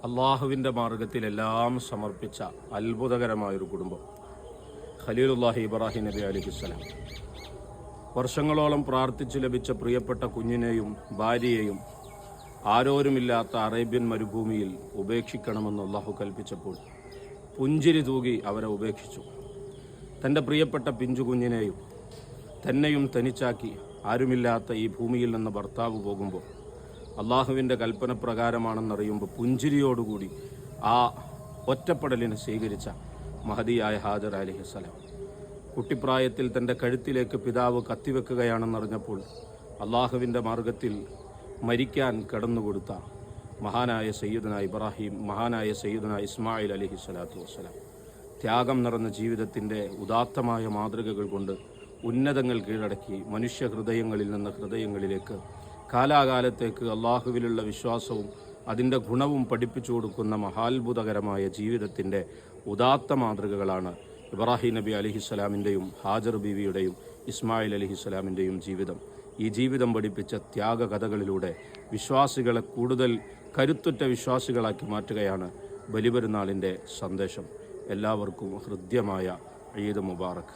അള്ളാഹുവിൻ്റെ മാർഗത്തിലെല്ലാം സമർപ്പിച്ച അത്ഭുതകരമായൊരു കുടുംബം. ഖലീലുല്ലാഹി ഇബ്രാഹിം നബി അലൈഹിസ്സലാം വർഷങ്ങളോളം പ്രാർത്ഥിച്ചു ലഭിച്ച പ്രിയപ്പെട്ട കുഞ്ഞിനെയും ഭാര്യയെയും ആരോരുമില്ലാത്ത അറേബ്യൻ മരുഭൂമിയിൽ ഉപേക്ഷിക്കണമെന്ന് അള്ളാഹു കൽപ്പിച്ചപ്പോൾ പുഞ്ചിരി തൂകി അവരെ ഉപേക്ഷിച്ചു. തൻ്റെ പ്രിയപ്പെട്ട പിഞ്ചു കുഞ്ഞിനെയും തന്നെയും തനിച്ചാക്കി ആരുമില്ലാത്ത ഈ ഭൂമിയിൽ നിന്ന് ഭർത്താവ് പോകുമ്പോൾ അള്ളാഹുവിൻ്റെ കൽപ്പന പ്രകാരമാണെന്നറിയുമ്പോൾ പുഞ്ചിരിയോടുകൂടി ആ ഒറ്റപ്പെടലിനെ സ്വീകരിച്ച മഹദിയായ ഹാജർ അലൈഹിസ്സലാം കുട്ടിപ്രായത്തിൽ തൻ്റെ കഴുത്തിലേക്ക് പിതാവ് കത്തിവെക്കുകയാണെന്നറിഞ്ഞപ്പോൾ അള്ളാഹുവിൻ്റെ മാർഗത്തിൽ മരിക്കാൻ കടന്നുകൊടുത്ത മഹാനായ സയ്യിദുന ഇബ്രാഹിം, മഹാനായ സയ്യിദുന ഇസ്മായിൽ അലൈഹിസ്സലാത്തു വസ്സലാം ത്യാഗം നിറഞ്ഞ ജീവിതത്തിൻ്റെ ഉദാത്തമായ മാതൃകകൾ കൊണ്ട് ഉന്നതങ്ങൾ കീഴടക്കി മനുഷ്യ ഹൃദയങ്ങളിൽ നിന്ന് ഹൃദയങ്ങളിലേക്ക് കാലാകാലത്തേക്ക് അള്ളാഹുവിലുള്ള വിശ്വാസവും അതിൻ്റെ ഗുണവും പഠിപ്പിച്ചു കൊടുക്കുന്ന മഹാത്ഭുതകരമായ ജീവിതത്തിൻ്റെ ഉദാത്ത മാതൃകകളാണ് ഇബ്രാഹിം നബി അലിഹിസ്സലാമിൻ്റെയും ഹാജർ ബീവിയുടെയും ഇസ്മായിൽ അലിഹിസ്സലാമിൻ്റെയും ജീവിതം. ഈ ജീവിതം പഠിപ്പിച്ച ത്യാഗകഥകളിലൂടെ വിശ്വാസികളെ കൂടുതൽ കരുത്തുറ്റ വിശ്വാസികളാക്കി മാറ്റുകയാണ് ബലിപെരുന്നാളിൻ്റെ സന്ദേശം. എല്ലാവർക്കും ഹൃദ്യമായ ഈദ് മുബാറക്.